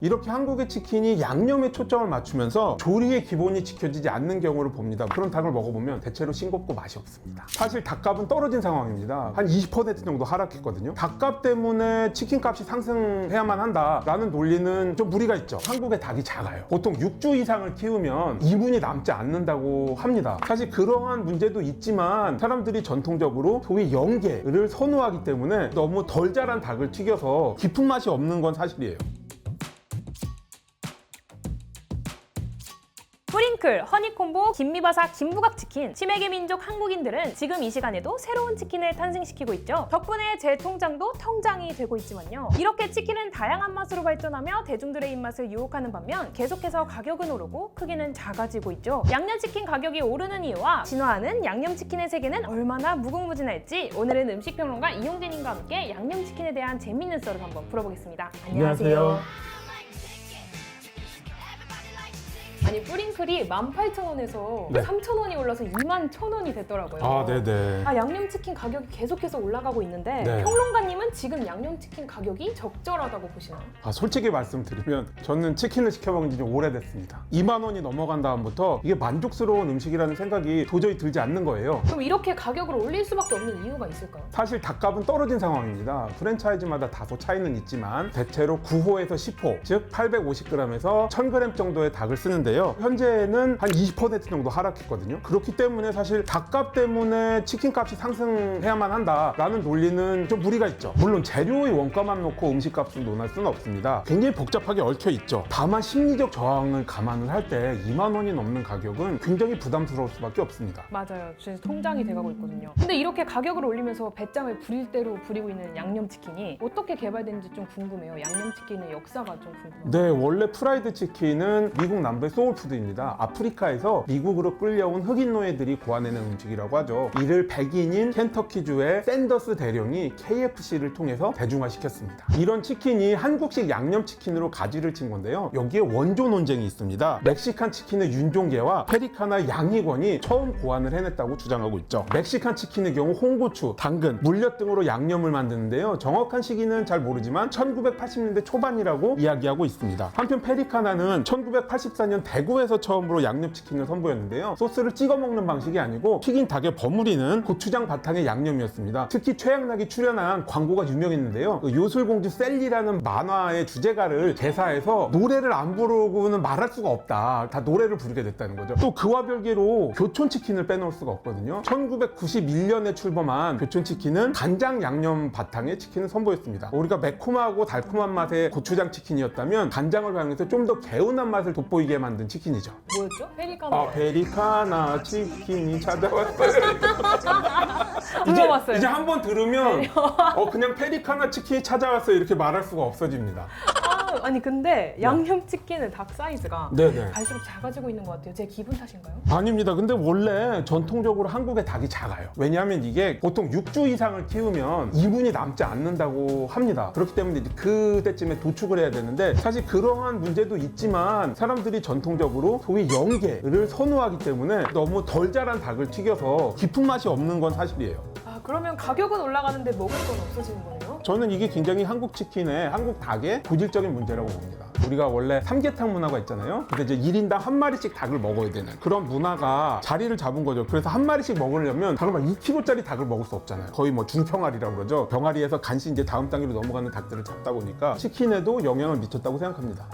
이렇게 한국의 치킨이 양념에 초점을 맞추면서 조리의 기본이 지켜지지 않는 경우를 봅니다. 그런 닭을 먹어보면 대체로 싱겁고 맛이 없습니다. 사실 닭값은 떨어진 상황입니다. 한 20% 정도 하락했거든요. 닭값 때문에 치킨값이 상승해야만 한다라는 논리는 좀 무리가 있죠. 한국의 닭이 작아요. 보통 6주 이상을 키우면 이문이 남지 않는다고 합니다. 사실 그러한 문제도 있지만 사람들이 전통적으로 소위 영계를 선호하기 때문에 너무 덜 자란 닭을 튀겨서 깊은 맛이 없는 건 사실이에요. 뿌링클, 허니콤보, 김미바사, 김부각치킨. 치맥의 민족 한국인들은 지금 이 시간에도 새로운 치킨을 탄생시키고 있죠. 덕분에 제 통장도 통장이 되고 있지만요. 이렇게 치킨은 다양한 맛으로 발전하며 대중들의 입맛을 유혹하는 반면 계속해서 가격은 오르고 크기는 작아지고 있죠. 양념치킨 가격이 오르는 이유와 진화하는 양념치킨의 세계는 얼마나 무궁무진할지 오늘은 음식평론가 이용진님과 함께 양념치킨에 대한 재미있는 썰을 한번 풀어보겠습니다. 안녕하세요. 아니 뿌링클이 18,000원에서 네. 3,000원이 올라서 21,000원이 됐더라고요. 아, 네네. 양념치킨 가격이 계속해서 올라가고 있는데 네. 평론가님은 지금 양념치킨 가격이 적절하다고 보시나요? 솔직히 말씀드리면 저는 치킨을 시켜 먹은 지 좀 오래됐습니다. 2만 원이 넘어간 다음부터 이게 만족스러운 음식이라는 생각이 도저히 들지 않는 거예요. 그럼 이렇게 가격을 올릴 수밖에 없는 이유가 있을까요? 사실 닭값은 떨어진 상황입니다. 프랜차이즈마다 다소 차이는 있지만 대체로 9호에서 10호, 즉 850g에서 1000g 정도의 닭을 쓰는데요. 현재는 한 20% 정도 하락했거든요. 그렇기 때문에 사실 닭값 때문에 치킨값이 상승해야만 한다라는 논리는 좀 무리가 있죠. 물론 재료의 원가만 놓고 음식값을 논할 수는 없습니다. 굉장히 복잡하게 얽혀 있죠. 다만 심리적 저항을 감안을 할 때 2만 원이 넘는 가격은 굉장히 부담스러울 수밖에 없습니다. 맞아요. 진짜 통장이 돼가고 있거든요. 근데 이렇게 가격을 올리면서 배짱을 부릴 대로 부리고 있는 양념치킨이 어떻게 개발됐는지 좀 궁금해요. 양념치킨의 역사가 좀 궁금해요. 네, 원래 프라이드 치킨은 미국 남부의 소울푸드입니다. 아프리카에서 미국으로 끌려온 흑인 노예들이 고안해낸 음식이라고 하죠. 이를 백인인 켄터키주의 샌더스 대령이 KFC를 통해서 대중화시켰습니다. 이런 치킨이 한국식 양념치킨으로 가지를 친 건데요. 여기에 원조 논쟁이 있습니다. 멕시칸 치킨의 윤종계와 페리카나 양희권이 처음 고안을 해냈다고 주장하고 있죠. 멕시칸 치킨의 경우 홍고추, 당근, 물엿 등으로 양념을 만드는데요. 정확한 시기는 잘 모르지만 1980년대 초반이라고 이야기하고 있습니다. 한편 페리카나는 1984년 대구에서 처음으로 양념치킨을 선보였는데요. 소스를 찍어 먹는 방식이 아니고 튀긴 닭에 버무리는 고추장 바탕의 양념이었습니다. 특히 최양락이 출연한 광고가 유명했는데요. 요술공주 셀리라는 만화의 주제가를 개사해서 노래를 안 부르고는 말할 수가 없다. 다 노래를 부르게 됐다는 거죠. 또 그와 별개로 교촌치킨을 빼놓을 수가 없거든요. 1991년에 출범한 교촌치킨은 간장 양념 바탕의 치킨을 선보였습니다. 우리가 매콤하고 달콤한 맛의 고추장 치킨이었다면 간장을 활용해서 좀 더 개운한 맛을 돋보이게 만든 치킨이죠. 뭐였죠? 페리카나. 페리카나 치킨이 찾아왔어요. 물어봤어요. 이제 한 번 들으면 그냥 페리카나 치킨이 찾아왔어요 이렇게 말할 수가 없어집니다. 아니 근데 양념치킨의 닭 사이즈가 네네. 갈수록 작아지고 있는 것 같아요. 제 기분 탓인가요? 아닙니다. 근데 원래 전통적으로 한국의 닭이 작아요. 왜냐하면 이게 보통 6주 이상을 키우면 이문이 남지 않는다고 합니다. 그렇기 때문에 이제 그때쯤에 도축을 해야 되는데 사실 그러한 문제도 있지만 사람들이 전통적으로 소위 영계를 선호하기 때문에 너무 덜 자란 닭을 튀겨서 깊은 맛이 없는 건 사실이에요. 그러면 가격은 올라가는데 먹을 건 없어지는 거네요? 저는 이게 굉장히 한국 치킨의, 한국 닭의 고질적인 문제라고 봅니다. 우리가 원래 삼계탕 문화가 있잖아요. 근데 이제 1인당 한 마리씩 닭을 먹어야 되는 그런 문화가 자리를 잡은 거죠. 그래서 한 마리씩 먹으려면 잠깐만 2kg짜리 닭을 먹을 수 없잖아요. 거의 뭐 중평아리라고 그러죠. 병아리에서 간신히 이제 다음 단계로 넘어가는 닭들을 잡다 보니까 치킨에도 영향을 미쳤다고 생각합니다.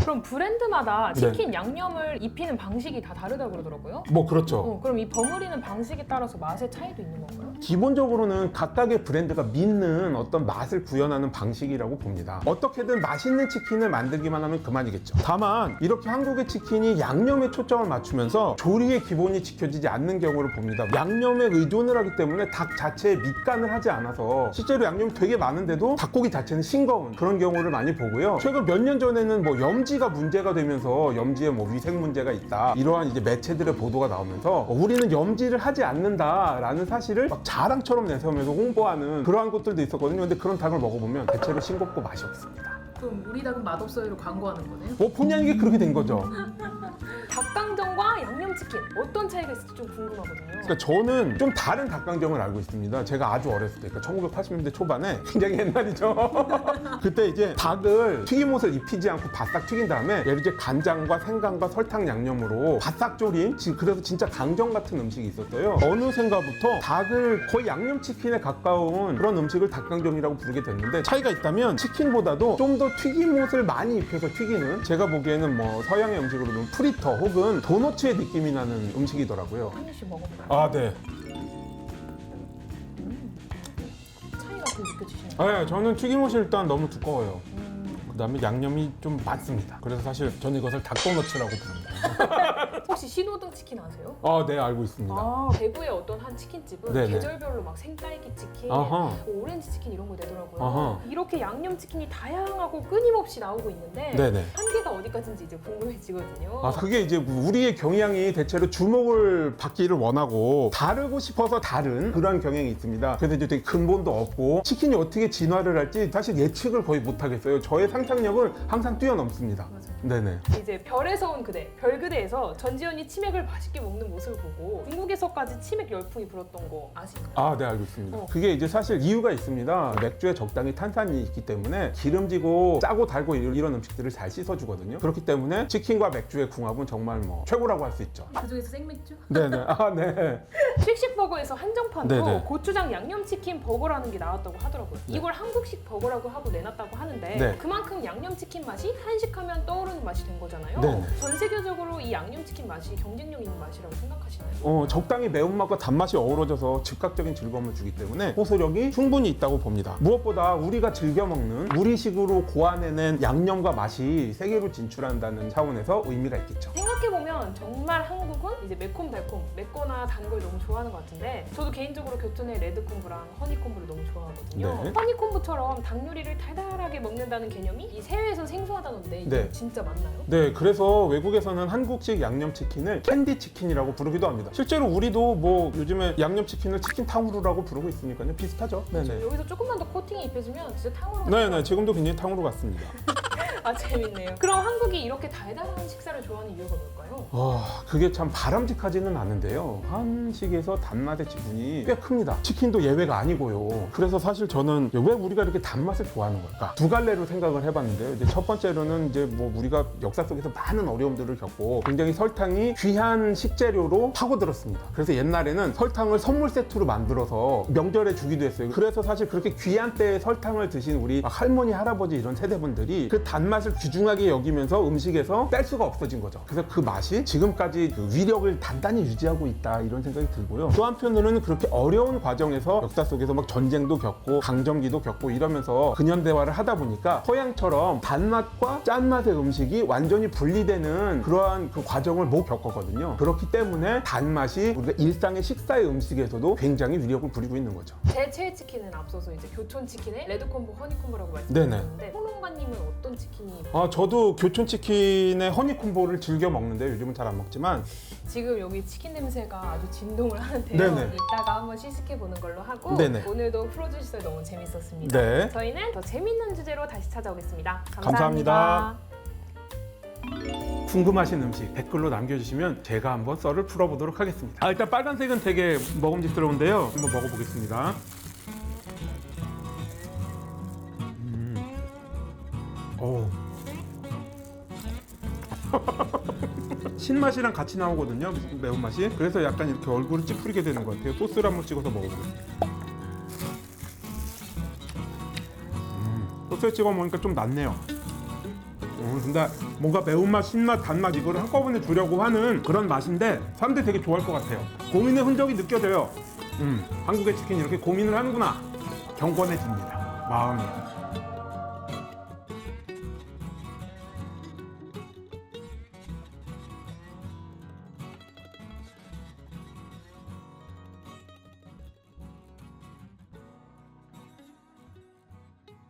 그럼 브랜드마다 치킨 양념을 입히는 방식이 다 다르다고 그러더라고요? 뭐 그렇죠. 그럼 이 버무리는 방식에 따라서 맛의 차이도 있는 건가요? 기본적으로는 각각의 브랜드가 믿는 어떤 맛을 구현하는 방식이라고 봅니다. 어떻게든 맛있는 치킨을 만들기만 하면 그만이겠죠. 다만 이렇게 한국의 치킨이 양념에 초점을 맞추면서 조리의 기본이 지켜지지 않는 경우를 봅니다. 양념에 의존을 하기 때문에 닭 자체에 밑간을 하지 않아서 실제로 양념이 되게 많은데도 닭고기 자체는 싱거운 그런 경우를 많이 보고요. 최근 몇 년 전에는 뭐 염지가 문제가 되면서 염지에 뭐 위생 문제가 있다 이러한 이제 매체들의 보도가 나오면서 우리는 염지를 하지 않는다라는 사실을 막 자랑처럼 내세우면서 홍보하는 그러한 것들도 있었거든요. 근데 그런 닭을 먹어보면 대체로 싱겁고 맛이 없습니다. 그럼 우리 닭은 맛없어요로 광고하는 거네요? 본의 아니게 그렇게 된 거죠. 닭 닭강정과 양념치킨 어떤 차이가 있을지 좀 궁금하거든요. 그러니까 저는 좀 다른 닭강정을 알고 있습니다. 제가 아주 어렸을 때, 그러니까 1980년대 초반에 굉장히 옛날이죠. 그때 이제 닭을 튀김옷을 입히지 않고 바싹 튀긴 다음에 얘를 이제 간장과 생강과 설탕 양념으로 바싹 졸인 그래서 진짜 강정 같은 음식이 있었어요. 어느샌가부터 닭을 거의 양념치킨에 가까운 그런 음식을 닭강정이라고 부르게 됐는데 차이가 있다면 치킨보다도 좀 더 튀김옷을 많이 입혀서 튀기는 제가 보기에는 뭐 서양의 음식으로는 프리터 혹은 도너츠의 느낌이 나는 음식이더라고요. 한 입씩 먹어볼까요? 아, 네. 차이가 좀 느껴지시나요? 네, 저는 튀김옷이 일단 너무 두꺼워요. 그다음에 양념이 좀 많습니다. 그래서 사실 저는 이것을 닭도너츠라고 부릅니다. 혹시 신호등 치킨 아세요? 아, 네, 알고 있습니다. 대구의 어떤 한 치킨집은 네네. 계절별로 막 생딸기 치킨, 아하. 뭐 오렌지 치킨 이런 거 내더라고요. 아하. 이렇게 양념 치킨이 다양하고 끊임없이 나오고 있는데 네네. 한계가 어디까지인지 이제 궁금해지거든요. 아, 그게 이제 우리의 경향이 대체로 주목을 받기를 원하고 다르고 싶어서 다른 그런 경향이 있습니다. 그래서 이제 되게 근본도 없고 치킨이 어떻게 진화를 할지 사실 예측을 거의 못 하겠어요. 저의 상상력을 항상 뛰어넘습니다. 맞아요. 네네. 이제 별에서 온 그대, 별그대에서 전지현이 치맥을 맛있게 먹는 모습을 보고 중국에서까지 치맥 열풍이 불었던 거 아시나요? 아, 네, 알고 있습니다. 그게 이제 사실 이유가 있습니다. 맥주에 적당히 탄산이 있기 때문에 기름지고 짜고 달고 이런 음식들을 잘 씻어주거든요. 그렇기 때문에 치킨과 맥주의 궁합은 정말 뭐 최고라고 할 수 있죠. 그중에서 생맥주? 네네. 아, 네. 씩씩버거에서 한정판으로 네네. 고추장 양념치킨 버거라는 게 나왔다고 하더라고요. 이걸 한국식 버거라고 하고 내놨다고 하는데 네. 그만큼 양념치킨 맛이 한식하면 떠오르는 맛이 된 거잖아요. 네네. 전 세계적으로 이 양념치킨 맛이 경쟁력 있는 맛이라고 생각하시나요? 적당히 매운맛과 단맛이 어우러져서 즉각적인 즐거움을 주기 때문에 호소력이 충분히 있다고 봅니다. 무엇보다 우리가 즐겨 먹는 우리식으로 고안해낸 양념과 맛이 세계로 진출한다는 차원에서 의미가 있겠죠. 생각해보면 정말 한국은 이제 매콤달콤, 맵거나 단 걸 너무 좋아하는 것 같은데 저도 개인적으로 교촌의 레드콤부랑 허니콤부를 너무 좋아하거든요. 네. 허니콤부처럼 닭 요리를 달달하게 먹는다는 개념이 이 해외에서 생소하다던데 이게 네. 진짜 맞나요? 네, 그래서 외국에서는 한국식 양념치킨을 캔디치킨이라고 부르기도 합니다. 실제로 우리도 뭐 요즘에 양념치킨을 치킨탕후루라고 부르고 있으니까요. 비슷하죠? 네네. 여기서 조금만 더 코팅이 입혀지면 진짜 탕후루 네네, 지금도 굉장히 탕후루 같습니다. 아 재밌네요. 그럼 한국이 이렇게 달달한 식사를 좋아하는 이유가 뭘까요? 그게 참 바람직하지는 않은데요. 한식에서 단맛의 지분이 꽤 큽니다. 치킨도 예외가 아니고요. 그래서 사실 저는 왜 우리가 이렇게 단맛을 좋아하는 걸까? 두 갈래로 생각을 해봤는데요. 이제 첫 번째로는 이제 뭐 우리가 역사 속에서 많은 어려움들을 겪고 굉장히 설탕이 귀한 식재료로 파고들었습니다. 그래서 옛날에는 설탕을 선물 세트로 만들어서 명절에 주기도 했어요. 그래서 사실 그렇게 귀한 때에 설탕을 드신 우리 할머니, 할아버지 이런 세대분들이 그 단맛을 귀중하게 여기면서 음식에서 뺄 수가 없어진 거죠. 그래서 그 맛이 지금까지 그 위력을 단단히 유지하고 있다 이런 생각이 들고요. 또 한편으로는 그렇게 어려운 과정에서 역사 속에서 막 전쟁도 겪고 강점기도 겪고 이러면서 근현대화를 하다 보니까 서양처럼 단맛과 짠맛의 음식이 완전히 분리되는 그러한 그 과정을 못 겪었거든요. 그렇기 때문에 단맛이 우리가 일상의 식사의 음식에서도 굉장히 위력을 부리고 있는 거죠. 제 최애 치킨은 앞서서 이제 교촌 치킨의 레드콤보, 허니콤보라고 네네. 말씀드렸는데 호롱가님은 어떤 치킨이 저도 교촌치킨의 허니콤보를 즐겨 먹는데 요즘은 잘 안 먹지만 지금 여기 치킨 냄새가 아주 진동을 하는데요. 네네. 이따가 한번 시식해보는 걸로 하고 네네. 오늘도 풀어주셔서 너무 재밌었습니다. 네. 저희는 더 재밌는 주제로 다시 찾아오겠습니다. 감사합니다. 궁금하신 음식 댓글로 남겨주시면 제가 한번 썰을 풀어보도록 하겠습니다. 일단 빨간색은 되게 먹음직스러운데요. 한번 먹어보겠습니다. 오. 신맛이랑 같이 나오거든요, 매운맛이. 그래서 약간 이렇게 얼굴을 찌푸리게 되는 것 같아요. 소스를 한번 찍어서 먹어보겠습니다. 소스에 찍어 먹으니까 좀 낫네요. 근데 뭔가 매운맛, 신맛, 단맛 이거를 한꺼번에 주려고 하는 그런 맛인데 사람들이 되게 좋아할 것 같아요. 고민의 흔적이 느껴져요. 한국의 치킨이 이렇게 고민을 하는구나. 경건해집니다, 마음이.